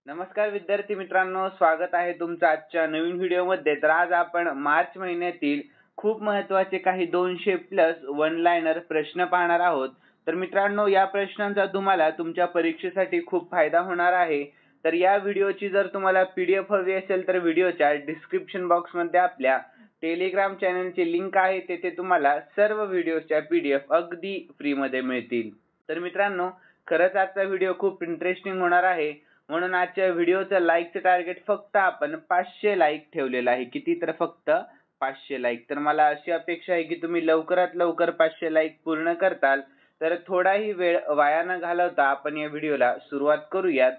नमस्कार विद्यार्थी मित्रांनो, स्वागत आहे तुमचं आजच्या नवीन व्हिडिओमध्ये। तर आज आपण मार्च महिन्यातील खूप महत्त्वाचे काही 200+ वन लाइनर प्रश्न पाहणार आहोत। तर मित्रांनो, या प्रश्नांचा तुम्हाला तुमच्या परीक्षेसाठी खूप फायदा होणार आहे। तर या व्हिडिओची जर तुम्हाला PDF हवी असेल तर व्हिडिओच्या डिस्क्रिप्शन बॉक्समध्ये आपल्या टेलिग्राम चॅनलची लिंक आहे, तेथे तुम्हाला सर्व व्हिडिओच्या PDF अगदी फ्रीमध्ये मिळतील। तर मित्रांनो, खरंच आजचा व्हिडिओ खूप इंटरेस्टिंग होणार आहे, म्हणून आजच्या व्हिडिओचं लाईकचं टार्गेट फक्त आपण 500 लाईक ठेवलेलं आहे। किती? तर फक्त 500 लाईक। तर मला अशी अपेक्षा आहे की तुम्ही लवकरात लवकर 500 लाईक पूर्ण करताल। तर थोडाही वेळ वाया न घालवता आपण या व्हिडिओला सुरुवात करूयात।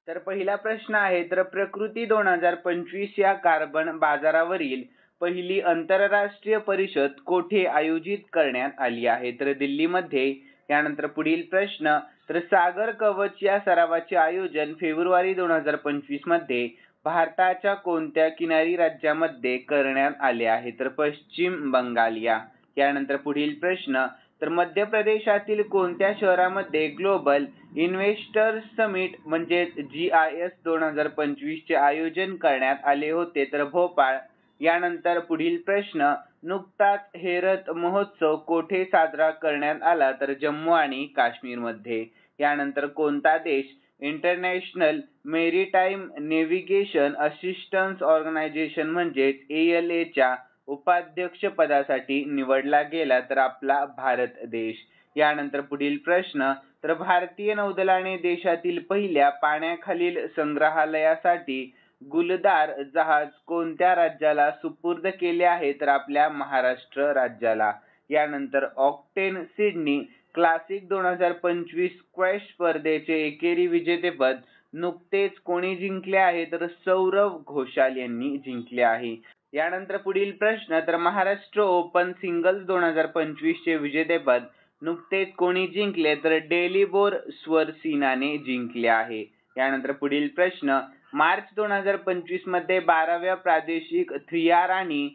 तर पहिला प्रश्न आहे, तर प्रकृती 2025 या कार्बन बाजारावरील पहिली आंतरराष्ट्रीय परिषद कोठे आयोजित करण्यात आली आहे? तर दिल्लीमध्ये। यानंतर पुढील प्रश्न, तर सागर कवच या सरावाचे आयोजन फेब्रुवारी 2025 मध्ये भारताच्या कोणत्या किनारी राज्यामध्ये करण्यात आले आहे? तर पश्चिम बंगाल या। यानंतर पुढील प्रश्न, तर मध्य प्रदेशातील कोणत्या शहरामध्ये ग्लोबल इन्व्हेस्टर्स समिट म्हणजे GIS 2025 चे आयोजन करण्यात आले होते? तर भोपाळ। यानंतर पुढील प्रश्न, नुकताच हेरत महोत्सव कोठे साजरा करण्यात आला? तर जम्मू आणि काश्मीरमध्ये। यानंतर कोणता देश international maritime navigation assistance organization म्हणजे ALA च्या उपाध्यक्ष पदासाठी निवडला गेला? तर आपला भारत देश। यानंतर पुढील प्रश्न, तर भारतीय नौदलाने देशातील पहिल्या पाण्याखालील संग्रहालयासाठी गुलदार जहाज कोणत्या राज्याला सुपूर्द केले आहे? तर आपल्या महाराष्ट्र राज्याला। यानंतर ऑक्टेन सिडनी क्लासिक 2025 स्क्वॅश स्पर्धेचे एकेरी विजेतेपद नुकतेच कोणी जिंकले आहे? तर सौरव घोषाल यांनी जिंकले आहे। यानंतर पुढील प्रश्न, तर महाराष्ट्र ओपन सिंगल्स 2025 चे विजेतेपद नुकतेच कोणी जिंकले? तर डेलिबोर स्वरसिनाने जिंकले आहे। यानंतर पुढील प्रश्न, मार्च 2025 मध्ये 12व्या प्रादेशिक 3R आणि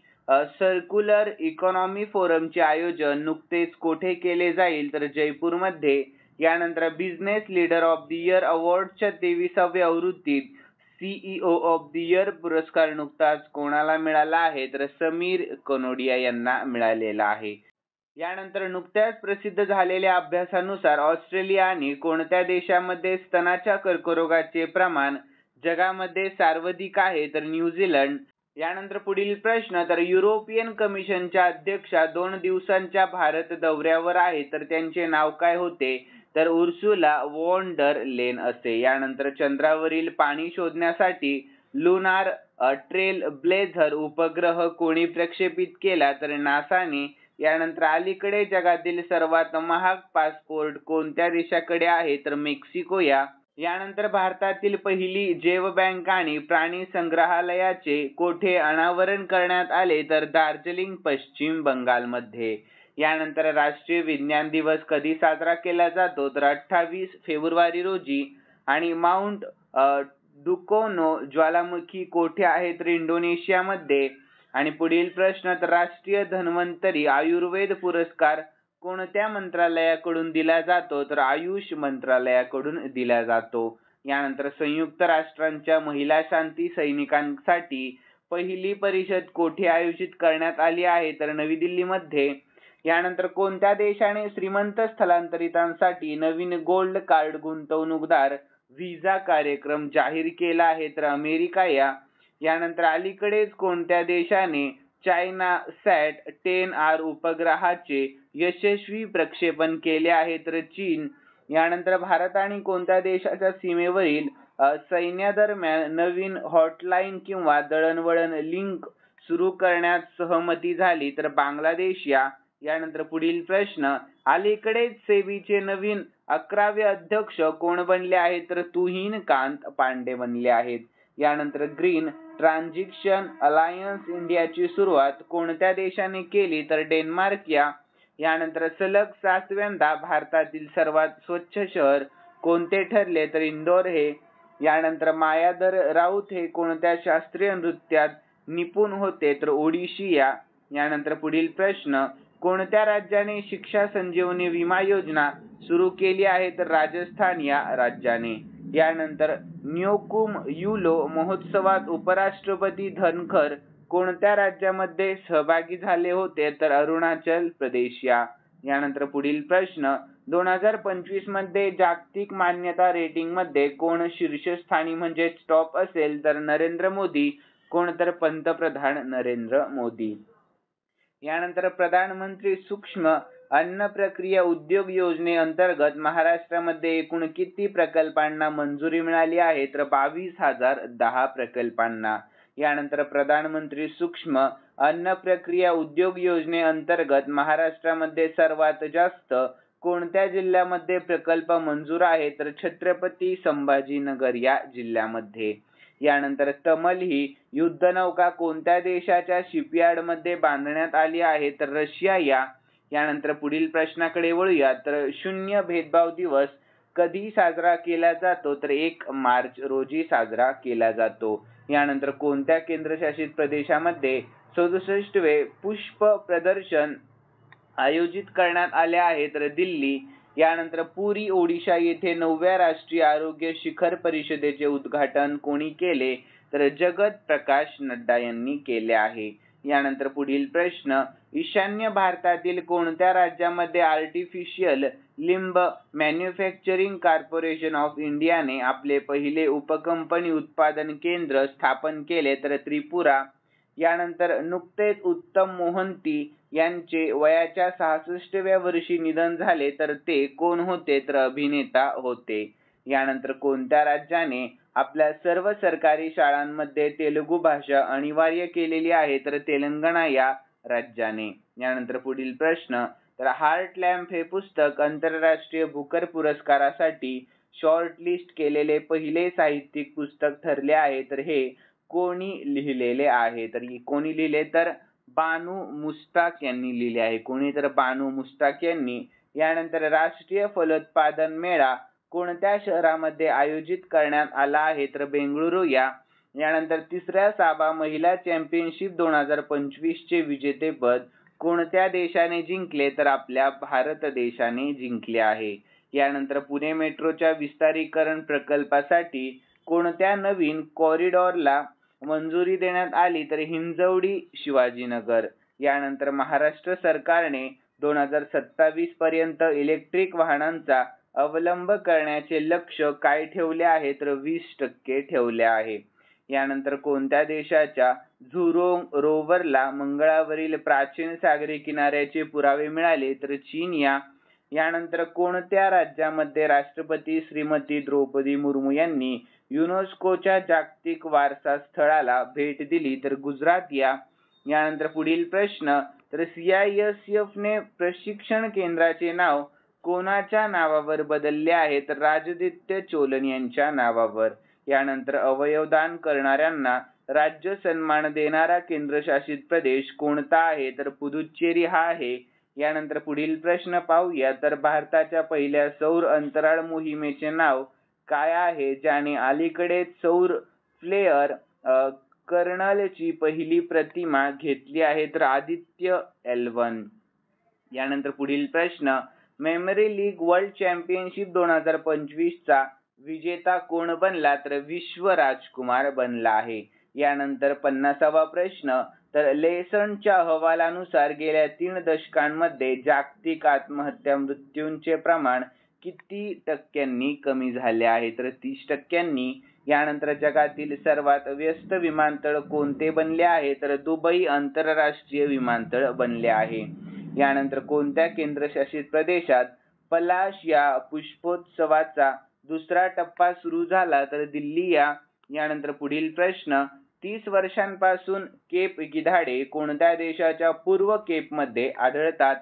सर्क्युलर इकॉनॉमी फोरमचे आयोजन नुकतेच कोठे केले जाईल? तर जयपूरमध्ये। यानंतर business leader of the year अवॉर्डच्या 23व्या आवृत्तीत CEO ऑफ द इयर पुरस्कार नुकताच कोणाला मिळाला आहे? तर समीर कनोडिया यांना मिळालेला आहे। यानंतर नुकत्याच प्रसिद्ध झालेल्या अभ्यासानुसार ऑस्ट्रेलिया आणि कोणत्या देशामध्ये स्तनाच्या कर्करोगाचे प्रमाण जगामध्ये सर्वाधिक आहे? तर न्यूझीलंड। यानंतर पुढील प्रश्न, तर युरोपियन कमिशनच्या अध्यक्षा 2 दिवसांच्या भारत दौऱ्यावर आहे, तर त्यांचे नाव काय होते? तर उर्सुला वॉन डर लेन असे। यानंतर चंद्रावरील पाणी शोधण्यासाठी लुनार ट्रेल ब्लेझर उपग्रह कोणी प्रक्षेपित केला? तर नासाने। यानंतर अलीकडे जगातील सर्वात महाग पासपोर्ट कोणत्या देशाकडे आहे? तर मेक्सिको या। यानंतर भारतातील पहिली जैव बँक आणि प्राणी संग्रहालयाचे कोठे अनावरण करण्यात आले? तर दार्जिलिंग पश्चिम बंगालमध्ये। यानंतर राष्ट्रीय विज्ञान दिवस कधी साजरा केला जातो? तर 28 फेब्रुवारी रोजी। आणि माउंट डुकोनो ज्वालामुखी कोठे आहे? तर इंडोनेशियामध्ये। आणि पुढील प्रश्न, तर राष्ट्रीय धन्वंतरी आयुर्वेद पुरस्कार कोणत्या मंत्रालयाकडून दिला जातो? तर आयुष मंत्रालयाकडून दिला जातो। यानंतर संयुक्त राष्ट्रांच्या महिला शांती सैनिकांसाठी पहिली परिषद कोठे आयोजित करण्यात आली आहे? तर नवी दिल्लीमध्ये। यानंतर कोणत्या देशाने श्रीमंत स्थलांतरितांसाठी नवीन गोल्ड कार्ड गुंतवणूकदार व्हिसा कार्यक्रम जाहीर केला आहे? तर अमेरिका या। यानंतर अलीकडेच कोणत्या देशाने चायना सॅट 10R उपग्रहाचे यशस्वी प्रक्षेपण केले आहे? तर चीन। यानंतर भारत आणि कोणत्या देशाच्या सीमेवरील सैन्यादरम्यान नवीन हॉटलाईन किंवा दळणवळण लिंक सुरू करण्यात सहमती झाली? तर बांगलादेश या। यानंतर पुढील प्रश्न, अलीकडेच सेबीचे नवीन 11वे अध्यक्ष कोण बनले आहेत? तर तुहिन कांत पांडे बनले आहेत। यानंतर ग्रीन ट्रान्झिशन अलायन्स इंडियाची सुरुवात कोणत्या देशाने केली? तर डेन्मार्क या। यानंतर सलग 7व्यांदा भारतातील सर्वात स्वच्छ शहर कोणते ठरले? तर इंदोर हे। यानंतर मायाधर राऊत हे कोणत्या शास्त्रीय नृत्यात निपुण होते? तर ओडिशी या। यानंतर पुढील प्रश्न, कोणत्या राज्याने शिक्षा संजीवनी विमा योजना सुरू केली आहे? तर राजस्थान या राज्याने। यानंतर न्योकुम युलो महोत्सवात उपराष्ट्रपती धनखर कोणत्या राज्यामध्ये सहभागी झाले होते? तर अरुणाचल प्रदेश. यानंतर पुढील प्रश्न 2025 मध्ये जागतिक मान्यता रेटिंग मध्ये कोण शीर्षस्थानी म्हणजेच टॉप असेल? तर नरेंद्र मोदी. कोण? तर पंतप्रधान नरेंद्र मोदी. यानंतर प्रधानमंत्री सूक्ष्म अन्न प्रक्रिया उद्योग योजनेअंतर्गत महाराष्ट्रामध्ये एकूण किती प्रकल्पांना मंजुरी मिळाली आहे? तर 22,010 प्रकल्पांना. यानंतर प्रधानमंत्री सूक्ष्म अन्न प्रक्रिया उद्योग योजनेअंतर्गत महाराष्ट्रामध्ये सर्वात जास्त कोणत्या जिल्ह्यामध्ये प्रकल्प मंजूर आहे? तर छत्रपती संभाजीनगर या जिल्ह्यामध्ये. यानंतर तमल ही युद्धनौका कोणत्या देशाच्या शिपयार्डमध्ये बांधण्यात आली आहे? तर रशिया या. यानंतर पुढील प्रश्नाकडे वळूया. तर शून्य भेदभाव दिवस कधी साजरा केला जातो? तर 1 मार्च रोजी साजरा केला जातो. यानंतर कोणत्या केंद्रशासित प्रदेशामध्ये 67वे पुष्प प्रदर्शन आयोजित करण्यात आले आहे? तर दिल्ली. यानंतर पुरी ओडिशा येथे 9व्या राष्ट्रीय आरोग्य शिखर परिषदेचे उद्घाटन कोणी केले? तर जगत प्रकाश नड्डा यांनी केले आहे. यानंतर पुढील प्रश्न ईशान्य भारतातील कोणत्या राज्यामध्ये आर्टिफिशियल लिंब मॅन्युफॅक्चरिंग कॉर्पोरेशन ऑफ इंडियाने आपले पहिले उपकंपनी उत्पादन केंद्र स्थापन केले? तर त्रिपुरा. यानंतर नुकतेच उत्तम मोहंती यांचे वयाच्या 66व्या वर्षी निधन झाले, तर ते कोण होते? तर अभिनेता होते. यानंतर कोणत्या राज्याने आपल्या सर्व सरकारी शाळांमध्ये तेलुगू भाषा अनिवार्य केलेली आहे? तर तेलंगणा या राज्याने. यानंतर पुढील प्रश्न तर हार्ट लॅम्प हे पुस्तक आंतरराष्ट्रीय बुकर पुरस्कारासाठी शॉर्टलिस्ट केलेले पहिले साहित्यिक पुस्तक ठरले आहे. तर हे कोणी लिहिलेले आहे? तर कोणी लिहिले? तर बानू मुस्ताक यांनी लिहिले आहे. कोणी? तर बानू मुस्ताक यांनी. यानंतर राष्ट्रीय फलोत्पादन मेळा कोणत्या शहरामध्ये आयोजित करण्यात आला आहे? तर बेंगळुरू या. यानंतर तिसऱ्या साबा महिला चॅम्पियनशिप 2025 चे विजेतेपद कोणत्या देशाने जिंकले? तर आपल्या भारत देशाने जिंकले आहे. यानंतर पुणे मेट्रोच्या विस्तारीकरण प्रकल्पासाठी कोणत्या नवीन कॉरिडॉरला मंजुरी देण्यात आली? तर हिंजवडी शिवाजीनगर. यानंतर महाराष्ट्र सरकारने 2027 पर्यंत इलेक्ट्रिक वाहनांचा अवलंब करण्याचे लक्ष्य काय ठेवले आहे? तर 20% ठेवले आहे. यानंतर कोणत्या देशाच्या झुरोंग रोवरला मंगळावरील प्राचीन सागरी किनाऱ्याचे पुरावे मिळाले? तर चीन या. यानंतर कोणत्या राज्यामध्ये राष्ट्रपती श्रीमती द्रौपदी मुर्मू यांनी युनेस्कोच्या जागतिक वारसा स्थळाला भेट दिली? तर गुजरात या. यानंतर पुढील प्रश्न तर CISF ने प्रशिक्षण केंद्राचे नाव कोणाच्या नावावर बदलले आहे? तर राजदित्य चोलन यांच्या नावावर. यानंतर अवयवदान करणाऱ्यांना राज्य सन्मान देणारा केंद्रशासित प्रदेश कोणता आहे? तर पुदुच्चेरी हा आहे. यानंतर पुढील प्रश्न पाहूया. तर भारताच्या पहिल्या सौर अंतराळ मोहिमेचे नाव काय आहे, ज्याने अलीकडेच सौर फ्लेअर कर्नलची पहिली प्रतिमा घेतली आहे? तर आदित्य L1. यानंतर पुढील प्रश्न मेमरी लीग वर्ल्ड चॅम्पियनशिप 2025 चा विजेता कोण बनला? तर विश्व राजकुमार बनला आहे. यानंतर 50वा प्रश्न तर लेसनच्या अहवालानुसार गेल्या 3 दशकांमध्ये जागतिक आत्महत्या मृत्यूंचे प्रमाण किती टक्क्यांनी कमी झाले आहे? तर 30%. यानंतर जगातील सर्वात व्यस्त विमानतळ कोणते बनले आहे? तर दुबई आंतरराष्ट्रीय विमानतळ बनले आहे. यानंतर कोणत्या केंद्रशासित प्रदेशात पलाश या पुष्पोत्सवाचा दुसरा टप्पा सुरू झाला? तर दिल्ली या. यानंतर पुढील प्रश्न 30 वर्षांपासून केप गिधाडे कोणत्या देशाच्या पूर्व केपमध्ये आढळतात?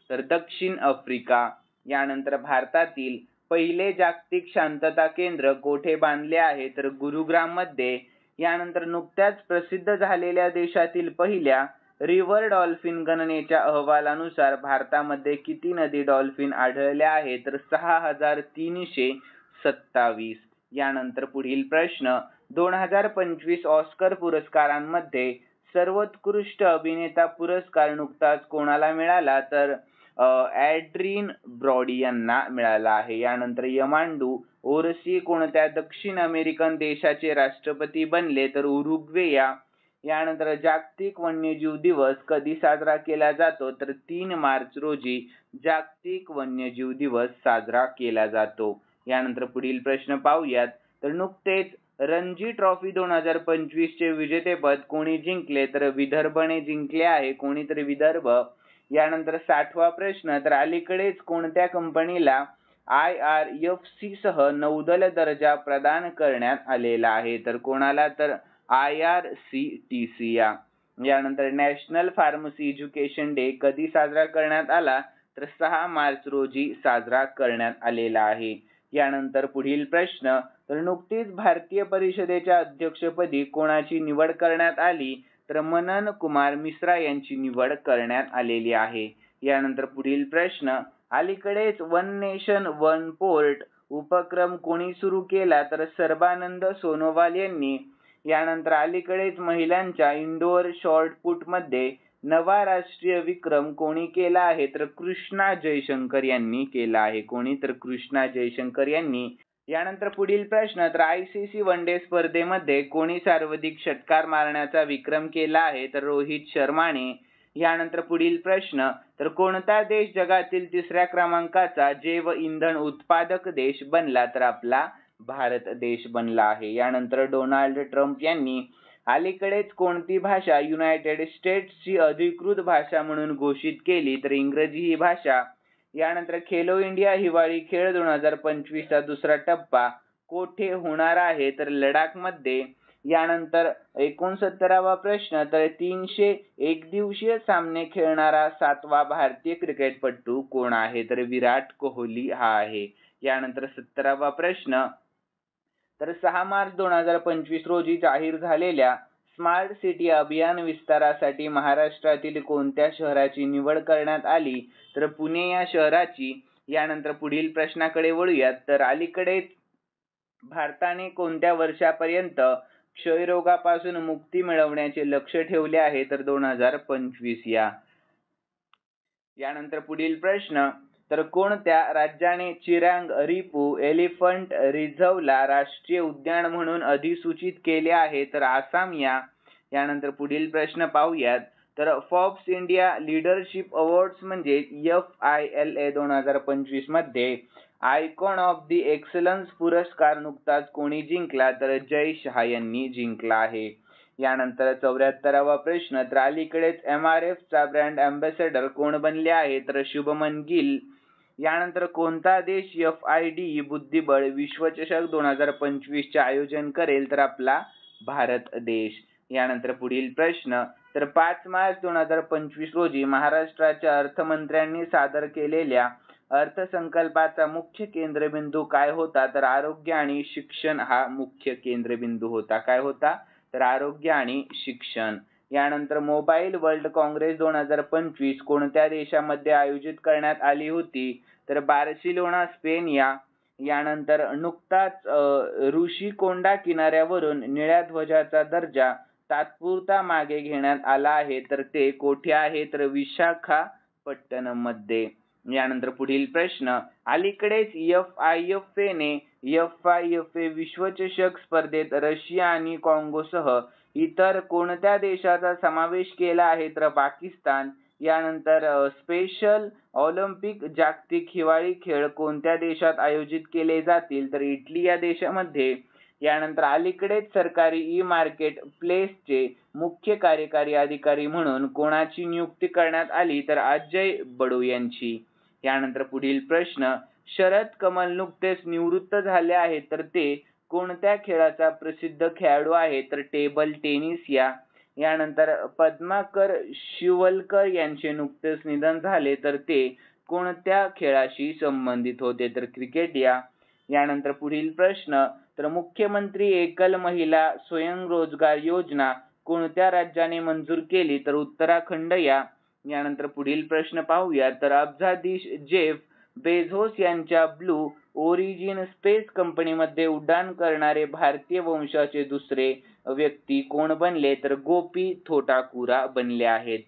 तर दक्षिण आफ्रिका. यानंतर भारतातील पहिले जागतिक शांतता केंद्र कोठे बांधले आहे? तर गुरुग्राम मध्ये. यानंतर नुकत्याच प्रसिद्ध झालेल्या देशातील पहिल्या रिव्हर डॉल्फिन गणनेच्या अहवालानुसार भारतामध्ये किती नदी डॉल्फिन आढळले आहे? तर 6,327. यानंतर पुढील प्रश्न 2025 ऑस्कर पुरस्कारांमध्ये सर्वोत्कृष्ट अभिनेता पुरस्कार नुकताच कोणाला मिळाला? तर ॲड्रीन ब्रॉडी यांना मिळाला आहे. यानंतर यमांडू ओरसी कोणत्या दक्षिण अमेरिकन देशाचे राष्ट्रपती बनले तर उरुग्वे या. यानंतर जागतिक वन्यजीव दिवस कधी साजरा केला जातो तर 3 मार्च रोजी जागतिक वन्यजीव दिवस साजरा केला जातो. यानंतर पुढील प्रश्न पाहूयात. तर नुकतेच रणजी ट्रॉफी 2025 चे विजेतेपद कोणी जिंकले तर विदर्भने जिंकले आहे. कोणीतरी विदर्भ. यानंतर 60वा प्रश्न. तर अलीकडेच कोणत्या कंपनीला IRFC सह नौदल दर्जा प्रदान करण्यात आलेला आहे तर कोणाला तर IRCTC या. यानंतर नॅशनल फार्मसी एज्युकेशन डे कधी साजरा करण्यात आला तर 6 मार्च रोजी साजरा करण्यात आलेला आहे. यानंतर पुढील प्रश्न. तर नुकतीच भारतीय परिषदेच्या अध्यक्षपदी कोणाची निवड करण्यात आली तर मनन कुमार मिश्रा यांची निवड करण्यात आलेली आहे. यानंतर पुढील प्रश्न. अलीकडेच वन नेशन वन पोर्ट उपक्रम कोणी सुरू केला तर सर्बानंद सोनोवाल यांनी. यानंतर अलीकडेच महिलांच्या इंडोअर शॉटपुटमध्ये नवा राष्ट्रीय विक्रम कोणी केला आहे तर कृष्णा जयशंकर यांनी केला आहे. कोणी तर कृष्णा जयशंकर यांनी. यानंतर पुढील प्रश्न. तर ICC वन डे स्पर्धेमध्ये कोणी सर्वाधिक षटकार मारण्याचा विक्रम केला आहे तर रोहित शर्माने. यानंतर पुढील प्रश्न. तर कोणता देश जगातील 3ऱ्या क्रमांकाचा जैव इंधन उत्पादक देश बनला तर आपला भारत देश बनला आहे. यानंतर डोनाल्ड ट्रम्प यांनी अलीकडेच कोणती भाषा युनायटेड स्टेट्सची अधिकृत भाषा म्हणून घोषित केली तर इंग्रजी ही भाषा. यानंतर खेलो इंडिया हिवाळी खेळ 2025 चा दुसरा टप्पा कोठे होणार आहे तर लडाखमध्ये. यानंतर 69वा प्रश्न. तर 300 एकदिवसीय सामने खेळणारा 7वा भारतीय क्रिकेटपटू कोण आहे तर विराट कोहली हा आहे. यानंतर 70वा प्रश्न. तर 6 मार्च 2025 रोजी जाहीर झालेल्या स्मार्ट सिटी अभियान विस्तारासाठी महाराष्ट्रातील कोणत्या शहराची निवड करण्यात आली तर पुणे या शहराची. यानंतर पुढील प्रश्नाकडे वळूयात. तर अलीकडेच भारताने कोणत्या वर्षापर्यंत क्षयरोगापासून मुक्ती मिळवण्याचे लक्ष्य ठेवले आहे तर 2025 या. यानंतर पुढील प्रश्न. तर कोणत्या राज्याने चिरांग रिपू एलिफंट रिझर्वला राष्ट्रीय उद्यान म्हणून अधिसूचित केले आहे तर आसाम या. यानंतर पुढील प्रश्न पाहूयात. तर फॉर्ब्स इंडिया लीडरशिप अवॉर्ड्स म्हणजे FILA 2025 मध्ये आयकॉन ऑफ द एक्सलन्स पुरस्कार नुकताच कोणी जिंकला तर जय शहा यांनी जिंकला आहे. यानंतर 74वा प्रश्न. तर अलीकडेच MRF चा ब्रँड अँबॅसेडर कोण बनले आहे तर शुभमन गिल. यानंतर कोणता देश FIDE बुद्धिबळ विश्वचषक 2025 चे आयोजन करेल तर आपला भारत देश. यानंतर पुढील प्रश्न. तर 5 मार्च 2025 रोजी महाराष्ट्राच्या अर्थमंत्र्यांनी सादर केलेल्या अर्थसंकल्पाचा मुख्य केंद्रबिंदू काय होता तर आरोग्य आणि शिक्षण हा मुख्य केंद्रबिंदू होता. काय होता तर आरोग्य आणि शिक्षण. यानंतर मोबाईल वर्ल्ड काँग्रेस 2025 कोणत्या देशामध्ये आयोजित करण्यात आली होती तर बार्सिलोना स्पेन या. यानंतर नुकताच ऋषिकोंडा किनाऱ्यावरून निळ्या ध्वजाचा दर्जा तात्पुरता मागे घेण्यात आला आहे तर ते कोठे आहे तर विशाखापट्टणम मध्ये. यानंतर पुढील प्रश्न. अलीकडेच FIFA ने FIFA विश्वचषक स्पर्धेत रशिया आणि काँगोसह इतर कोणत्या देशाचा समावेश केला आहे तर पाकिस्तान. यानंतर स्पेशल ऑलिम्पिक जागतिक हिवाळी खेळ कोणत्या देशात आयोजित केले जातील तर इटली या देशामध्ये. यानंतर अलीकडेच सरकारी ई-मार्केट प्लेसचे मुख्य कार्यकारी अधिकारी म्हणून कोणाची नियुक्ती करण्यात आली तर अजय बडो यांची. यानंतर पुढील प्रश्न. शरद कमल नुकतेच निवृत्त झाले आहेत तर ते कोणत्या खेळाचा प्रसिद्ध खेळाडू आहे तर टेबल टेनिस या. यानंतर पद्माकर शिवलकर यांचे नुकतेच निधन झाले तर ते कोणत्या खेळाशी संबंधित होते तर क्रिकेट या. यानंतर पुढील प्रश्न. तर मुख्यमंत्री एकल महिला स्वयंरोजगार योजना कोणत्या राज्याने मंजूर केली तर उत्तराखंड या. यानंतर पुढील प्रश्न पाहूया. तर अब्जाधीश जेफ बेझोस यांच्या ब्लू ओरिजिन स्पेस कंपनीमध्ये उड्डाण करणारे भारतीय वंशाचे दुसरे व्यक्ती कोण बनले तर गोपी थोटाकुरा बनले आहेत.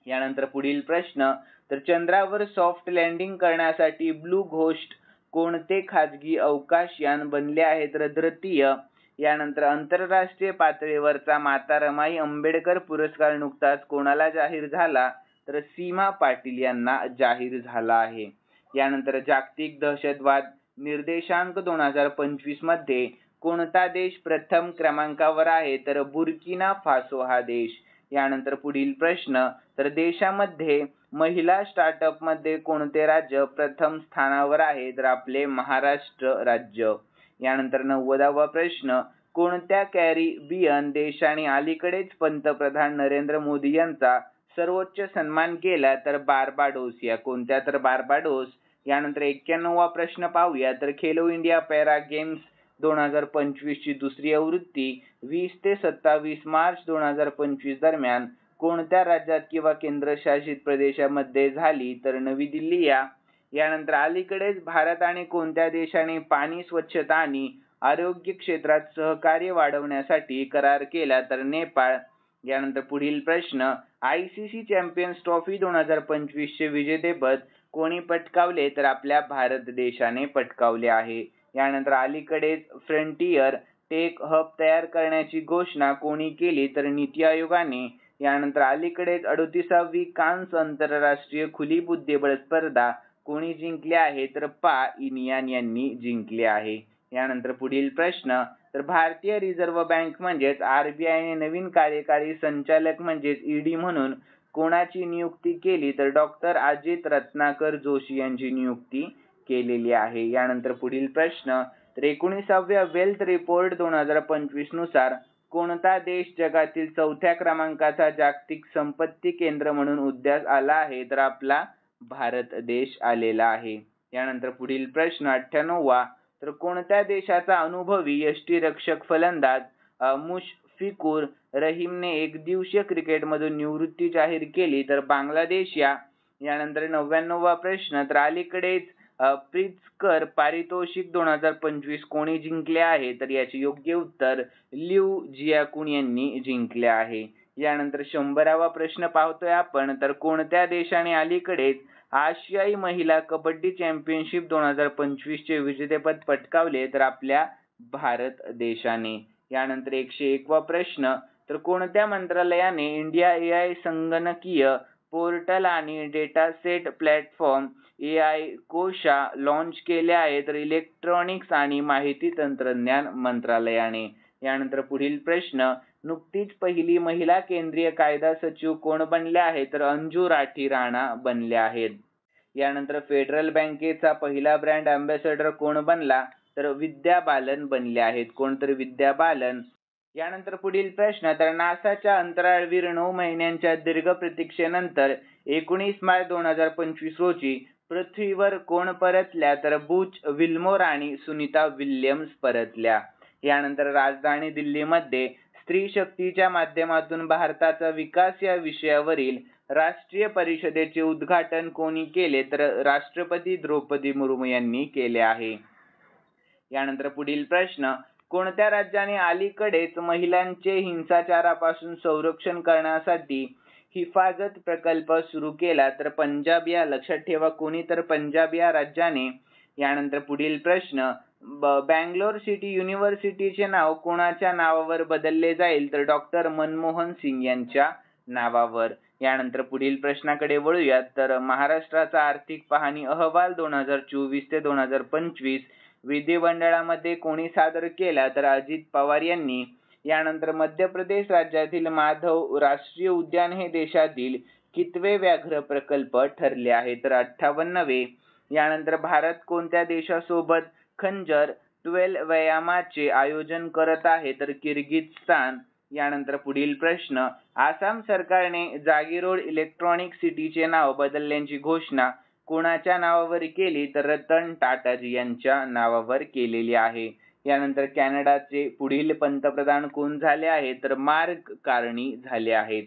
यानंतर पुढील प्रश्न, तर चंद्रावर सॉफ्ट लँडिंग करण्यासाठी ब्लू घोस्ट कोणते खाजगी अवकाशयान बनले आहे? तर द्वितीय. यानंतर आंतरराष्ट्रीय पातळीवरचा माता रमाई आंबेडकर पुरस्कार नुकताच कोणाला जाहीर झाला? तर सीमा पाटील यांना जाहीर झाला आहे. यानंतर जागतिक दहशतवाद निर्देशांक 2025 मध्ये कोणता देश प्रथम क्रमांकावर आहे? तर बुर्किना फासो हा देश. यानंतर पुढील प्रश्न, तर देशामध्ये महिला स्टार्टअप मध्ये कोणते राज्य प्रथम स्थानावर आहे? तर आपले महाराष्ट्र राज्य. यानंतर 90वा प्रश्न, कोणत्या कॅरिबियन देशाने अलीकडेच पंतप्रधान नरेंद्र मोदी यांचा सर्वोच्च सन्मान केला? तर बार्बाडोस. या कोणत्या? तर बार्बाडोस. यानंतर 91वा प्रश्न पाहूया, तर खेलो इंडिया पॅरा गेम्स 2025 ची दुसरी आवृत्ती 20 ते 27 मार्च 2025 दरम्यान कोणत्या राज्यात किंवा केंद्रशासित प्रदेशामध्ये झाली? तर नवी दिल्ली. यानंतर अलीकडेच भारत आणि कोणत्या देशाने पाणी स्वच्छता आणि आरोग्य क्षेत्रात सहकार्य वाढवण्यासाठी करार केला? तर नेपाळ. यानंतर पुढील प्रश्न, ICC चॅम्पियन्स ट्रॉफी 2025 चे विजेतेपद कोणी पटकावले? तर आपल्या भारत देशाने पटकावले आहे. यानंतर अलीकडेच फ्रंटियर टेक हब तयार करण्याची घोषणा कोणी केली? तर नीती आयोगाने. यानंतर अलीकडेच 38वी कान्स आंतरराष्ट्रीय खुली बुद्धिबळ स्पर्धा कोणी जिंकली आहे? तर पा इनियान यांनी जिंकली आहे. यानंतर पुढील प्रश्न, तर भारतीय रिझर्व्ह बँक म्हणजेच RBI ने नवीन कार्यकारी संचालक म्हणजेच ED म्हणून कोणाची नियुक्ती केली? तर डॉक्टर अजित रत्नाकर जोशी यांची नियुक्ती केलेली आहे. यानंतर पुढील प्रश्न, तर 19व्या वेल्थ रिपोर्ट 2025 नुसार कोणता देश जगातील 4थ्या क्रमांकाचा जागतिक संपत्ती केंद्र म्हणून उदयास आला आहे? तर आपला भारत देश आलेला आहे. यानंतर पुढील प्रश्न 98वा, तर कोणत्या देशाचा अनुभवी यष्टिरक्षक फलंदाज मुशफिकुर रहीमने एकदिवसीय क्रिकेटमधून निवृत्ती जाहीर केली? तर बांगलादेश. यानंतर 99वा प्रश्न, तर अलीकडेच प्रित्झकर पारितोषिक 2025 कोणी जिंकले आहे? तर याचे योग्य उत्तर लिऊ जियाकुन यांनी जिंकले आहे. यानंतर 100वा प्रश्न पाहतोय आपण, तर कोणत्या देशाने अलीकडेच आशियाई महिला कबड्डी चॅम्पियनशिप 2025 चे विजेतेपद पटकावले? तर आपल्या भारत देशाने. यानंतर 101वा प्रश्न, तर कोणत्या मंत्रालयाने इंडिया AI संगणकीय पोर्टल आणि data set platform AI Kosha launch केले आहे? तर इलेक्ट्रॉनिक्स आणि माहिती तंत्रज्ञान मंत्रालयाने. यानंतर पुढील प्रश्न, नुकतीच पहिली महिला केंद्रीय कायदा सचिव कोण बनल्या आहेत? तर अंजू राठी राणा बनल्या आहेत. यानंतर फेडरल बँकेचा पहिला ब्रँड अँबॅसेडर कोण बनला? तर विद्या बालन बनले आहेत. कोणतरी विद्या बालन. यानंतर पुढील प्रश्न, तर नासाच्या अंतराळवीर 9 महिन्यांच्या दीर्घ प्रतीक्षेनंतर 19 मार्च 2025 रोजी पृथ्वीवर कोण परतल्या? तर बुच विल्मोर आणि सुनीता विल्यम्स परतल्या. यानंतर राजधानी दिल्लीमध्ये स्त्री शक्तीच्या माध्यमातून भारताचा विकास या विषयावरील राष्ट्रीय परिषदेचे उद्घाटन कोणी केले? तर राष्ट्रपती द्रौपदी मुर्मू यांनी केले आहे. यानंतर पुढील प्रश्न, कोणत्या राज्याने अलीकडेच महिलांचे हिंसाचारापासून संरक्षण करण्यासाठी हिफाजत प्रकल्प सुरू केला? तर पंजाब. या लक्षात ठेवा कोणी? तर पंजाब या राज्याने. यानंतर पुढील प्रश्न, बँगलोर सिटी युनिव्हर्सिटीचे नाव कोणाच्या नावावर बदलले जाईल? तर डॉक्टर मनमोहन सिंग यांच्या नावावर. यानंतर पुढील प्रश्नाकडे वळूयात, तर महाराष्ट्राचा आर्थिक पाहणी अहवाल 2024 ते 2025 विधिमंडळामध्ये कोणी सादर केला? तर अजित पवार यांनी. यानंतर मध्य प्रदेश राज्यातील माधव राष्ट्रीय उद्यान हे देशातील कितवे व्याघ्र प्रकल्प ठरले आहे? तर 58वे. यानंतर भारत कोणत्या देशासोबत खंजर 12 व्यायामाचे आयोजन करत आहे? तर किर्गिझस्तान. यानंतर पुढील प्रश्न, आसाम सरकारने जागीरोड इलेक्ट्रॉनिक सिटीचे नाव बदलण्याची घोषणा कोणाच्या नावावर केली? तर रतन टाटाजी यांच्या नावावर केलेली आहे. यानंतर कॅनडाचे पुढील पंतप्रधान कोण झाले आहेत? तर मार्क कार्नी झाले आहेत.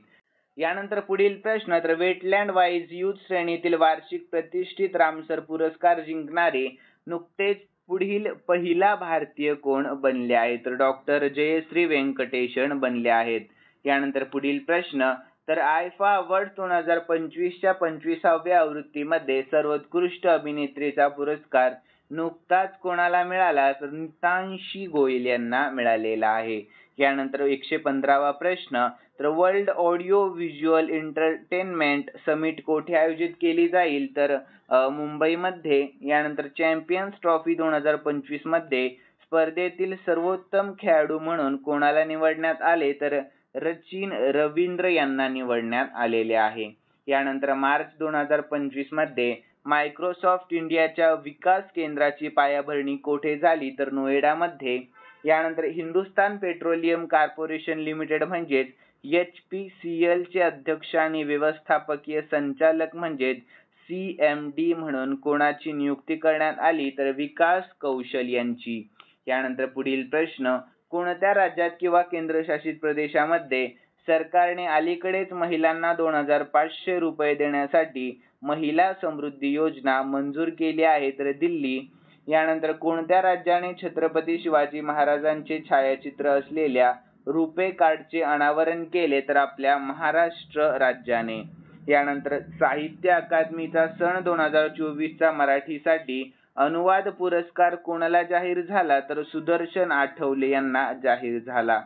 यानंतर पुढील प्रश्न, तर वेटलँड वाईज यूथ श्रेणीतील वार्षिक प्रतिष्ठित रामसर पुरस्कार जिंकणारे नुकतेच पुढील पहिला भारतीय कोण बनले आहेत? तर डॉक्टर जयश्री व्यंकटेशन बनले आहेत. यानंतर पुढील प्रश्न, तर आयफा अवॉर्ड 2025च्या 25व्या आवृत्तीमध्ये सर्वोत्कृष्ट अभिनेत्रीचा पुरस्कार नुकताच कोणाला मिळाला तर नितांशी गोयल यांना मिळालेला आहे. यानंतर 115वा प्रश्न, तर world audio visual entertainment summit कोठे आयोजित केली जाईल तर मुंबईमध्ये. यानंतर चॅम्पियन्स ट्रॉफी 2025 मध्ये स्पर्धेतील सर्वोत्तम खेळाडू म्हणून कोणाला निवडण्यात आले तर सचिन रवींद्र यांना निवडण्यात आलेले आहे. यानंतर मार्च 2025 मध्ये मायक्रोसॉफ्ट इंडियाच्या विकास केंद्राची पायाभरणी कोठे झाली तर नोएडामध्ये. यानंतर हिंदुस्तान पेट्रोलियम कॉर्पोरेशन लिमिटेड म्हणजेच HPCL चे अध्यक्ष आणि व्यवस्थापकीय संचालक म्हणजेच CMD म्हणून कोणाची नियुक्ती करण्यात आली तर विकास कौशल यांची. यानंतर पुढील प्रश्न, कोणत्या राज्यात किंवा केंद्रशासित प्रदेशामध्ये सरकारने अलीकडेच महिलांना 2500 रुपये देण्यासाठी महिला समृद्धी योजना मंजूर केली आहे तर दिल्ली. यानंतर कोणत्या राज्याने छत्रपती शिवाजी महाराजांचे छायाचित्र असलेल्या रुपे कार्डचे अनावरण केले तर आपल्या महाराष्ट्र राज्याने. यानंतर साहित्य अकादमीचा सन 2024चा मराठीसाठी अनुवाद पुरस्कार कोणाला जाहीर झाला तर सुदर्शन आठवले यांना जाहीर झाला.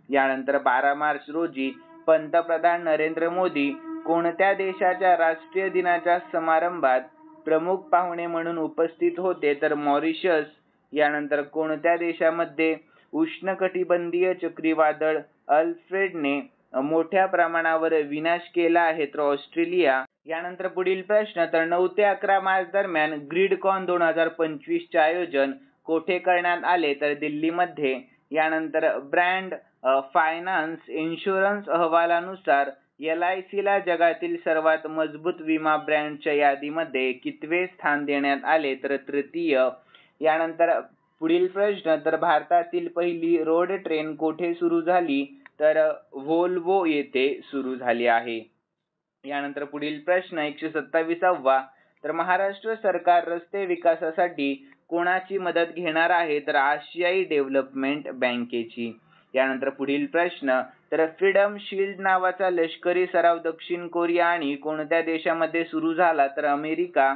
यानंतर 12 मार्च रोजी पंतप्रधान नरेंद्र मोदी कोणत्या देशाच्या राष्ट्रीय दिनाच्या समारंभात प्रमुख पाहुणे म्हणून उपस्थित होते तर मॉरिशस. यानंतर कोणत्या देशामध्ये उष्णकटिबंधीय चक्रीवादळ अल्फ्रेडने मोठ्या प्रमाणावर विनाश केला आहे तर ऑस्ट्रेलिया. यानंतर पुढील प्रश्न, तर 9 ते 11 मार्च दरम्यान ग्रीडकॉन 2025 चे आयोजन कोठे करण्यात आले तर दिल्लीमध्ये. यानंतर ब्रँड फायनान्स इन्शुरन्स अहवालानुसार LIC ला जगातील सर्वात मजबूत विमा ब्रँडच्या यादीमध्ये कितवे स्थान देण्यात आले तर तृतीय. यानंतर पुढील प्रश्न, तर भारतातील पहिली रोड ट्रेन कोठे सुरू झाली तर व्होल्वो येथे सुरू झाली आहे. यानंतर पुढील प्रश्न 127वा, तर महाराष्ट्र सरकार रस्ते विकासासाठी कोणाची मदत घेणार आहे तर आशियाई डेव्हलपमेंट बँकेची. यानंतर पुढील प्रश्न, तर फ्रीडम शील्ड नावाचा लष्करी सराव दक्षिण कोरिया आणि कोणत्या देशामध्ये सुरू झाला तर अमेरिका.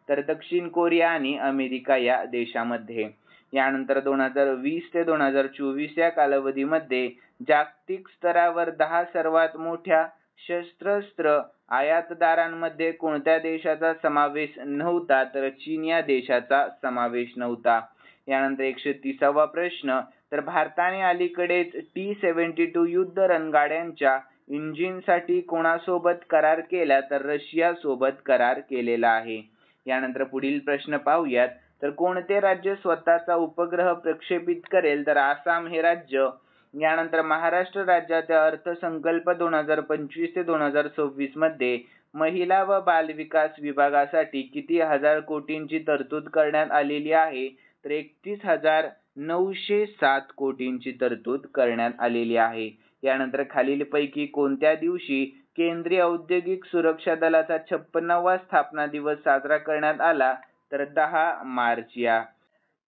तर दक्षिण कोरिया आणि अमेरिका या देशामध्ये. यानंतर 2020 ते 2024 या कालावधीमध्ये जागतिक स्तरावर 10 सर्वात मोठ्या शस्त्रास्त्र आयातदारांमध्ये कोणत्या देशाचा समावेश नव्हता तर चीन या देशाचा समावेश नव्हता. यानंतर 130वा प्रश्न, तर भारताने अलीकडेच T-72 युद्ध रणगाड्यांच्या इंजिनसाठी कोणासोबत करार केला तर रशिया सोबत करार केलेला आहे. यानंतर पुढील प्रश्न पाहूयात, तर कोणते राज्य स्वतःचा उपग्रह प्रक्षेपित करेल तर आसाम हे राज्य. यानंतर महाराष्ट्र राज्याच्या अर्थसंकल्प 2025 ते 2026 मध्ये महिला व बाल विकास विभागासाठी किती हजार कोटींची तरतूद करण्यात आलेली आहे तर 31,907 कोटींची तरतूद करण्यात आलेली आहे. यानंतर खालीलपैकी कोणत्या दिवशी केंद्रीय औद्योगिक सुरक्षा दलाचा 56वा स्थापना दिवस साजरा करण्यात आला तर 10 मार्च या.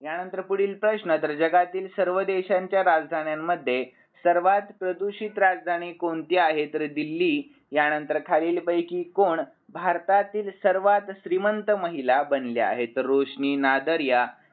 यानंतर पुढील प्रश्न, तर जगातील सर्व देशांच्या राजधान्यांमध्ये सर्वात प्रदूषित राजधानी कोणती आहे तर दिल्ली. यानंतर खालीलपैकी कोण भारतातील सर्वात श्रीमंत महिला बनल्या आहेत तर रोशनी नादर.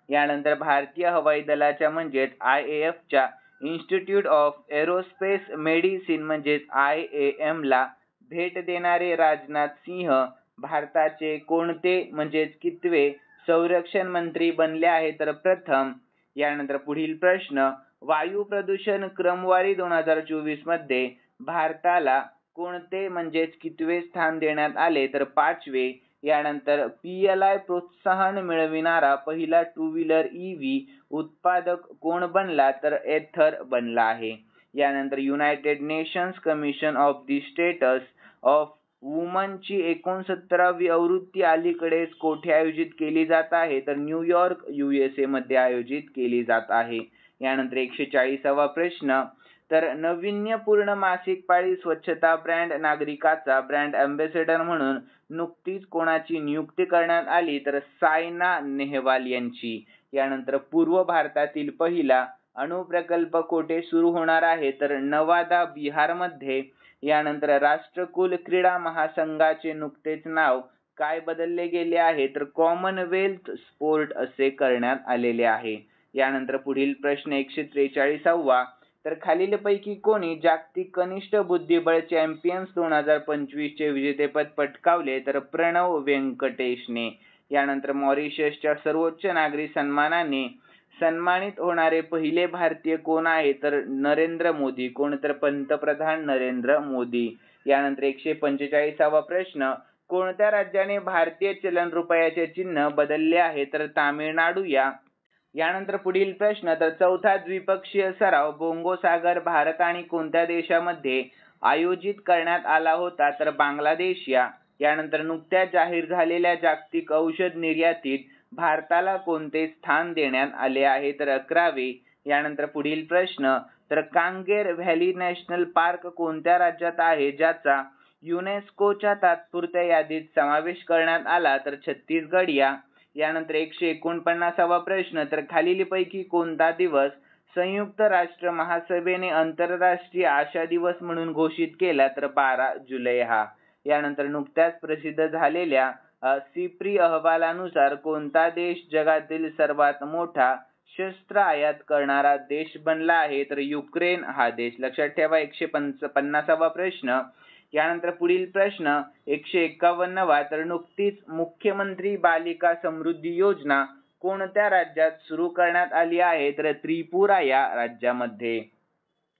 यानंतर भारतीय हवाई दलाच्या म्हणजेच IAFच्या इन्स्टिट्यूट ऑफ एरोस्पेस मेडिसिन म्हणजेच IAM ला भेट देणारे राजनाथ सिंह भारताचे कोणते म्हणजेच कितवे संरक्षण मंत्री बनले आहे तर प्रथम. यानंतर पुढील प्रश्न, वायू प्रदूषण क्रमवारी 2024 मध्ये भारताला कोणते म्हणजेच कितवे स्थान देण्यात आले तर 5वे. यानंतर PLI प्रोत्साहन मिळविणारा पहिला 2 व्हीलर EV उत्पादक कोण बनला तर एथर बनला आहे. यानंतर United Nations commission of the status of वुमनची 69वी आवृत्ती अलीकडेच कोठे आयोजित केली जात आहे तर न्यूयॉर्क USA मध्ये आयोजित केली जात आहे. यानंतर 140वा प्रश्न, तर नाविन्यपूर्ण मासिक पाळी स्वच्छता ब्रँड नागरिकाचा ब्रँड अँबॅसेडर म्हणून नुकतीच कोणाची नियुक्ती करण्यात आली तर सायना नेहवाल यांची. यानंतर पूर्व भारतातील पहिला अणुप्रकल्प कोठे सुरू होणार आहे तर नवादा बिहारमध्ये. यानंतर राष्ट्रकुल क्रीडा महासंघाचे नुकतेच नाव काय बदलले गेले आहे तर कॉमनवेल्थ स्पोर्ट असे करण्यात आलेले आहे. यानंतर पुढील प्रश्न 143वा तर खालीलपैकी कोणी जागतिक कनिष्ठ बुद्धिबळ चॅम्पियन्स 2025 चे विजेतेपद पटकावले तर प्रणव व्यंकटेशने. यानंतर मॉरिशसच्या सर्वोच्च नागरी सन्मानाने सन्मानित होणारे पहिले भारतीय कोण आहे तर नरेंद्र मोदी. कोण तर पंतप्रधान नरेंद्र मोदी. यानंतर 145वा प्रश्न कोणत्या राज्याने भारतीय चलन रुपयाचे चिन्ह बदलले आहे तर तामिळनाडू. यानंतर पुढील प्रश्न तर चौथा द्विपक्षीय सराव बोंगो सागर भारत आणि कोणत्या देशामध्ये आयोजित करण्यात आला होता तर बांगलादेश. यानंतर नुकत्याच जाहीर झालेल्या जागतिक औषध निर्यातीत भारताला कोणते स्थान देण्यात आले आहे तर 11वे. यानंतर पुढील प्रश्न तर कांगेर व्हॅली नॅशनल पार्क कोणत्या राज्यात आहे ज्याचा युनेस्कोच्या तात्पुरत्या यादीत समावेश करण्यात आला तर छत्तीसगड. यानंतर 149वा प्रश्न तर खालीलपैकी कोणता दिवस संयुक्त राष्ट्र महासभेने आंतरराष्ट्रीय आशा दिवस म्हणून घोषित केला तर 12 जुलै हा. यानंतर नुकत्याच प्रसिद्ध झालेल्या सिप्री अहवालानुसार कोणता देश जगातील सर्वात मोठा शस्त्र आयात करणारा देश बनला आहे तर युक्रेन हा देश. लक्षात ठेवा. 150वा प्रश्न. यानंतर पुढील प्रश्न 151वा तर नुकतीच मुख्यमंत्री बालिका समृद्धी योजना कोणत्या राज्यात सुरू करण्यात आली आहे तर त्रिपुरा या राज्यामध्ये.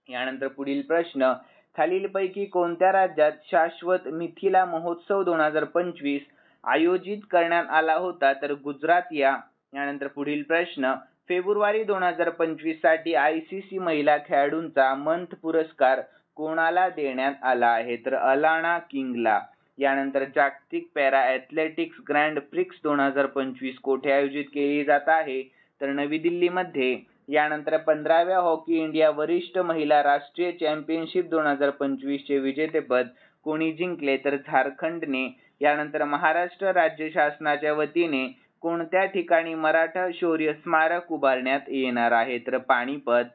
यानंतर पुढील प्रश्न खालीलपैकी कोणत्या राज्यात शाश्वत मिथिला महोत्सव 2025 आयोजित करण्यात आला होता तर गुजरात. यानंतर पुढील प्रश्न फेब्रुवारी 2025 साठी ICC महिला खेळाडूंचा मंथ पुरस्कार कोणाला देण्यात आला आहे तर अलाना किंगला. यानंतर जागतिक पॅरा ॲथलेटिक्स ग्रँड प्रिक्स 2025 कोठे आयोजित केली जात आहे तर नवी दिल्लीमध्ये. यानंतर 15व्या हॉकी इंडिया वरिष्ठ महिला राष्ट्रीय चॅम्पियनशिप 2025 चे विजेतेपद कोणी जिंकले तर झारखंडने. यानंतर महाराष्ट्र राज्य शासनाच्या वतीने कोणत्या ठिकाणी मराठा शौर्य स्मारक उभारण्यात येणार आहे तर पानिपत.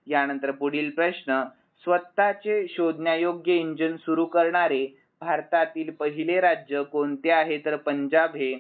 यानंतर पुढील प्रश्न स्वतःचे शोधण्यायोग्य इंजिन सुरू करणारे भारतातील पहिले राज्य कोणते आहे तर पंजाब हे.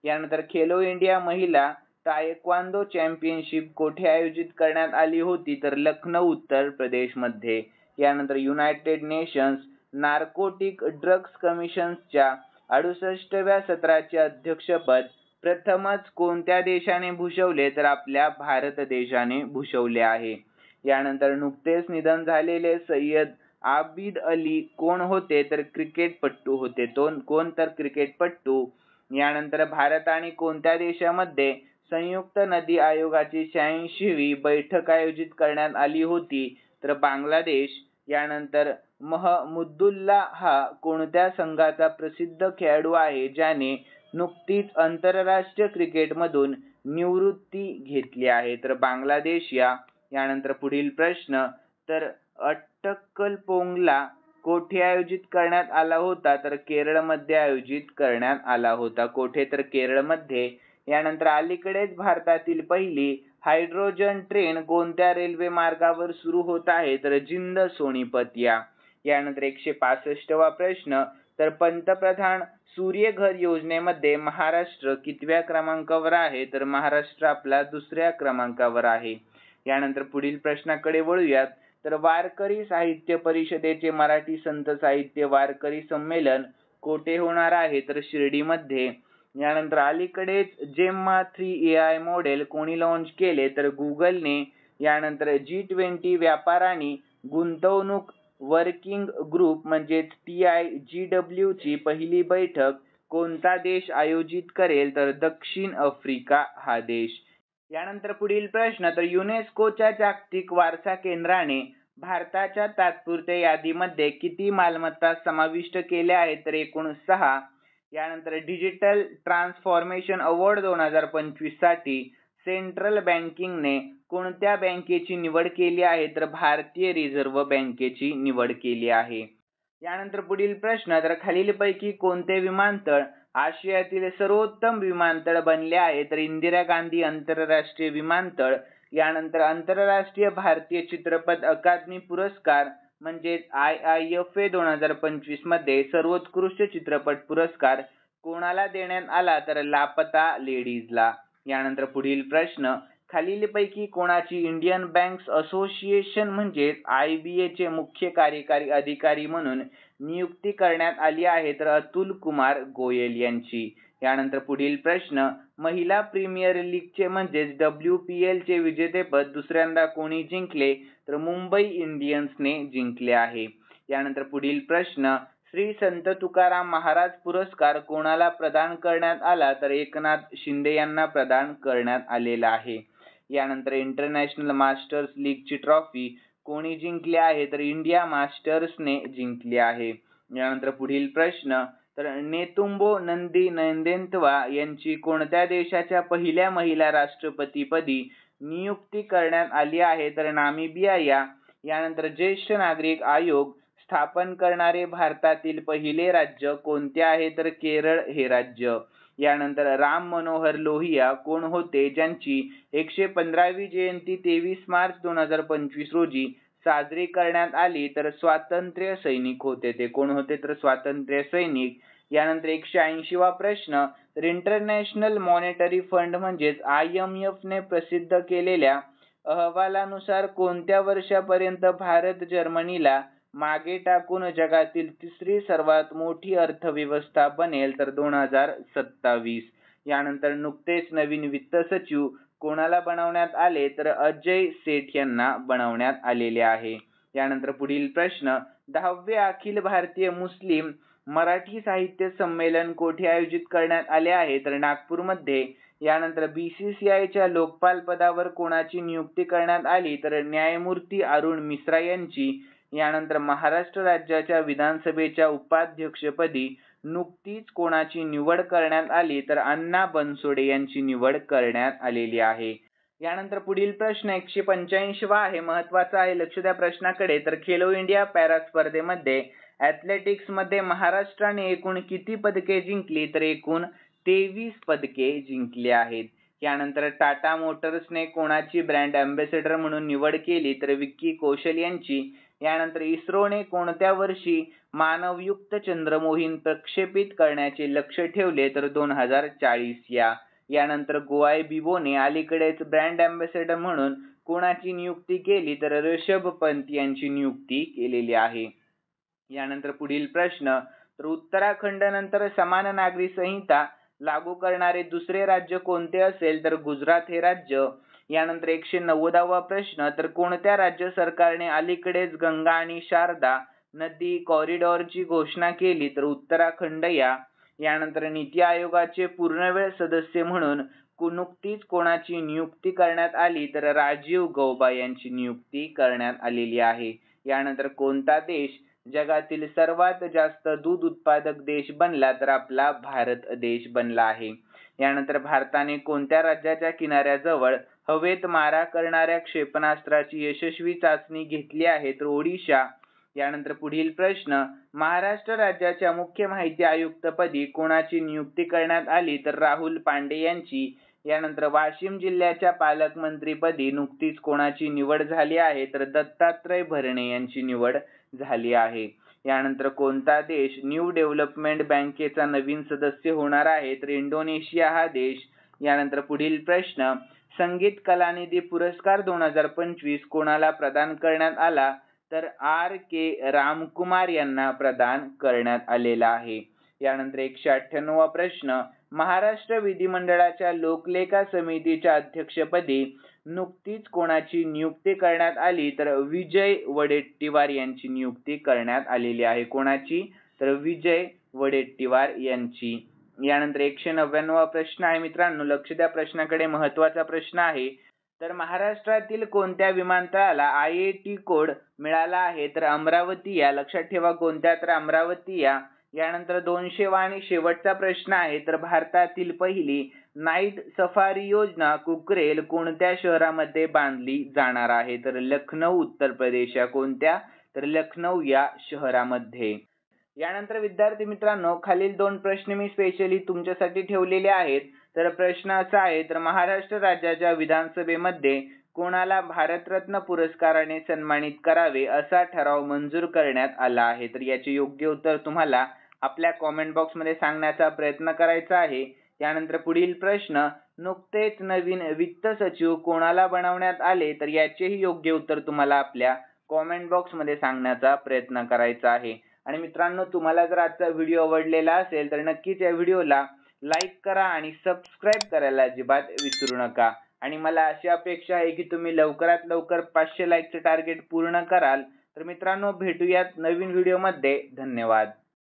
यानंतर खेलो इंडिया महिला तायक्वांदो चॅम्पियनशिप कोठे आयोजित करण्यात आली होती तर लखनौ उत्तर प्रदेशमध्ये. यानंतर युनायटेड नेशन्स नार्कोटिक ड्रग्ज कमिशनच्या 68व्या सत्राचे अध्यक्षपद प्रथमच कोणत्या देशाने भूषवले तर आपल्या भारत देशाने भूषवले आहे. यानंतर नुकतेच निधन झालेले सय्यद आबिद अली कोण होते तर क्रिकेटपटू होते. कोण तर क्रिकेटपटू. यानंतर भारत आणि कोणत्या देशामध्ये संयुक्त नदी आयोगाची 86वी बैठक आयोजित करण्यात आली होती तर बांगलादेश. यानंतर महमुदुल्ला हा कोणत्या संघाचा प्रसिद्ध खेळाडू आहे ज्याने नुकतीच आंतरराष्ट्रीय क्रिकेटमधून निवृत्ती घेतली आहे तर बांगलादेश. यानंतर पुढील प्रश्न तर अट्टक्कलपोंगला कोठे आयोजित करण्यात आला होता तर केरळमध्ये आयोजित करण्यात आला होता. कोठे तर केरळमध्ये. यानंतर अलीकडेच भारतातील पहिली हायड्रोजन ट्रेन कोणत्या रेल्वे मार्गावर सुरू होत आहे तर जिंद सोनीपत. यानंतर 165वा प्रश्न तर पंतप्रधान सूर्यघर योजनेमध्ये महाराष्ट्र कितव्या क्रमांकावर आहे तर महाराष्ट्र आपला 2ऱ्या क्रमांकावर आहे. यानंतर पुढील प्रश्नाकडे वळूयात तर वारकरी साहित्य परिषदेचे मराठी संत साहित्य वारकरी संमेलन कोठे होणार आहे तर शिर्डीमध्ये. यानंतर अलीकडेच जेम्मा 3 AI मॉडेल कोणी लॉन्च केले तर गुगलने. यानंतर G20 व्यापार आणि गुंतवणूक वर्किंग ग्रुप म्हणजेच TIGW ची पहिली बैठक कोणता देश आयोजित करेल तर दक्षिण आफ्रिका हा देश. यानंतर पुढील प्रश्न तर युनेस्कोच्या जागतिक वारसा केंद्राने भारताच्या तात्पुरत्या यादीमध्ये किती मालमत्ता समाविष्ट केल्या आहेत तर एकूण 6. यानंतर डिजिटल ट्रान्सफॉर्मेशन अवॉर्ड 2025 साठी सेंट्रल बँकिंगने कोणत्या बँकेची निवड केली आहे तर भारतीय रिझर्व्ह बँकेची निवड केली आहे. यानंतर पुढील प्रश्न तर खालीलपैकी कोणते विमानतळ आशियातील सर्वोत्तम विमानतळ बनले आहे तर इंदिरा गांधी आंतरराष्ट्रीय विमानतळ. यानंतर आंतरराष्ट्रीय भारतीय चित्रपट अकादमी पुरस्कार म्हणजेच IIFA 2025 मध्ये सर्वोत्कृष्ट चित्रपट पुरस्कार कोणाला देण्यात आला तर लापता लेडीजला. यानंतर पुढील प्रश्न, खालीलपैकी कोणाची इंडियन बँक्स असोसिएशन म्हणजेच IBA चे मुख्य कार्यकारी अधिकारी म्हणून नियुक्ती करण्यात आली आहे तर अतुल कुमार गोयल यांची. यानंतर पुढील प्रश्न, महिला प्रीमियर लीगचे म्हणजेच WPL चे विजेतेपद दुसऱ्यांदा कोणी जिंकले तर मुंबई इंडियन्सने जिंकले आहे. यानंतर पुढील प्रश्न, श्री संत तुकाराम महाराज पुरस्कार कोणाला प्रदान करण्यात आला तर एकनाथ शिंदे यांना प्रदान करण्यात आलेला आहे. यानंतर इंटरनॅशनल मास्टर्स लीगची ट्रॉफी कोणी जिंकली आहे तर इंडिया मास्टर्सने जिंकली आहे. यानंतर पुढील प्रश्न, तर नेतुंबो नंदी नंदेंतवा यांची कोणत्या देशाच्या पहिल्या महिला राष्ट्रपतीपदी नियुक्ती करण्यात आली आहे तर नामिबिया या. यानंतर ज्येष्ठ नागरिक आयोग स्थापन करणारे भारतातील पहिले राज्य कोणते आहे तर केरळ हे राज्य. यानंतर राम मनोहर लोहिया कोण होते ज्यांची 115वी जयंती 23 मार्च 2025 रोजी साजरी करण्यात आली तर स्वातंत्र्य सैनिक होते ते. कोण होते तर स्वातंत्र्य सैनिक. यानंतर 180वा प्रश्न, तर इंटरनॅशनल मॉनिटरी फंड म्हणजेच IMF ने प्रसिद्ध केलेल्या अहवालानुसार कोणत्या वर्षापर्यंत भारत जर्मनीला मागे टाकून जगातील तिसरी सर्वात मोठी अर्थव्यवस्था बनेल तर 2027. यानंतर नुकतेच नवीन वित्त सचिव कोणाला बनवण्यात आले तर अजय सेठ यांना बनवण्यात आलेले आहे. यानंतर पुढील प्रश्न, 10वे अखिल भारतीय मुस्लिम मराठी साहित्य संमेलन कोठे आयोजित करण्यात आले आहे तर नागपूरमध्ये. यानंतर BCCI च्या लोकपाल पदावर कोणाची नियुक्ती करण्यात आली तर न्यायमूर्ती अरुण मिश्रा यांची. यानंतर महाराष्ट्र राज्याच्या विधानसभेच्या उपाध्यक्षपदी नुकतीच कोणाची निवड करण्यात आली तर अण्णा बनसोडे यांची निवड करण्यात आलेली आहे. यानंतर पुढील प्रश्न 185वा आहे, महत्त्वाचा आहे, लक्ष द्या प्रश्नाकडे. तर खेलो इंडिया पॅरा स्पर्धेमध्ये ॲथलेटिक्स मध्ये महाराष्ट्राने एकूण किती पदके जिंकली तर एकूण 23 पदके जिंकली आहेत. यानंतर टाटा मोटर्सने कोणाची ब्रँड अँबॅसेडर म्हणून निवड केली तर विक्की कौशल यांची. यानंतर इस्रोने कोणत्या वर्षी मानवयुक्त चंद्रमोहीम प्रक्षेपित करण्याचे लक्ष्य ठेवले तर 2040 या. यानंतर गोआय बिबोने अलीकडेच ब्रँड अँबॅसेडर म्हणून कोणाची नियुक्ती केली तर ऋषभ पंत यांची नियुक्ती केलेली आहे. यानंतर पुढील प्रश्न, तर उत्तराखंड नंतर समान नागरी संहिता लागू करणारे दुसरे राज्य कोणते असेल तर गुजरात हे राज्य. यानंतर 190वा प्रश्न, तर कोणत्या राज्य सरकारने अलीकडेच गंगा आणि शारदा नदी कॉरिडॉरची घोषणा केली तर उत्तराखंड या. यानंतर नीती आयोगाचे पूर्णवेळ सदस्य म्हणून नुकतीच कोणाची नियुक्ती करण्यात आली तर राजीव गौबा यांची नियुक्ती करण्यात आलेली आहे. यानंतर कोणता देश जगातील सर्वात जास्त दूध उत्पादक देश बनला तर आपला भारत देश बनला आहे. यानंतर भारताने कोणत्या राज्याच्या किनाऱ्याजवळ हवेत मारा करणाऱ्या क्षेपणास्त्राची यशस्वी चाचणी घेतली आहे तर ओडिशा. यानंतर पुढील प्रश्न, महाराष्ट्र राज्याच्या मुख्य माहिती आयुक्तपदी कोणाची नियुक्ती करण्यात आली तर राहुल पांडे यांची. यानंतर वाशिम जिल्ह्याच्या पालकमंत्रीपदी नुकतीच कोणाची निवड झाली आहे तर दत्तात्रय भरणे यांची निवड झाली आहे. यानंतर कोणता देश न्यू डेव्हलपमेंट बँकेचा नवीन सदस्य होणार आहे तर इंडोनेशिया हा देश. यानंतर पुढील प्रश्न, संगीत कलानिधी पुरस्कार 2025 कोणाला प्रदान करण्यात आला तर RK रामकुमार यांना प्रदान करण्यात आलेला आहे. यानंतर 198वा प्रश्न, महाराष्ट्र विधिमंडळाच्या लोकलेखा समितीच्या अध्यक्षपदी नुकतीच कोणाची नियुक्ती करण्यात आली तर विजय वडेट्टीवार यांची नियुक्ती करण्यात आलेली आहे. कोणाची तर विजय वडेट्टीवार यांची. यानंतर 199वा प्रश्न आहे मित्रांनो, लक्ष द्या प्रश्नाकडे, महत्त्वाचा प्रश्न आहे. तर महाराष्ट्रातील कोणत्या विमानतळाला IAT कोड मिळाला आहे तर अमरावती या. लक्षात ठेवा कोणत्या तर अमरावती या. यानंतर 200वा आणि शेवटचा प्रश्न आहे, तर भारतातील पहिली नाईट सफारी योजना कुकरेल कोणत्या शहरामध्ये बांधली जाणार आहे तर लखनौ उत्तर प्रदेश या. कोणत्या तर लखनौ या शहरामध्ये. यानंतर विद्यार्थी मित्रांनो, खालील 2 प्रश्न मी स्पेशली तुमच्यासाठी ठेवलेले आहेत. तर प्रश्न असा आहे, तर महाराष्ट्र राज्याच्या विधानसभेमध्ये कोणाला भारतरत्न पुरस्काराने सन्मानित करावे असा ठराव मंजूर करण्यात आला आहे? तर याचे योग्य उत्तर तुम्हाला आपल्या कॉमेंट बॉक्स मध्ये सांगण्याचा प्रयत्न करायचा आहे. त्यानंतर पुढील प्रश्न, नुकतेच नवीन वित्त सचिव कोणाला बनवण्यात आले? तर याचेही योग्य उत्तर तुम्हाला आपल्या कॉमेंट बॉक्स मध्ये सांगण्याचा प्रयत्न करायचा आहे. आणि मित्रांनो, तुम्हाला जर आजचा व्हिडिओ आवडलेला असेल तर नक्कीच या व्हिडिओला लाईक करा आणि सबस्क्राईब करायला अजिबात विसरू नका. आणि मला अशी अपेक्षा आहे की तुम्ही लवकरात लवकर 500 लाईकचे टार्गेट पूर्ण कराल. तर मित्रांनो, भेटूयात नवीन व्हिडिओमध्ये. धन्यवाद.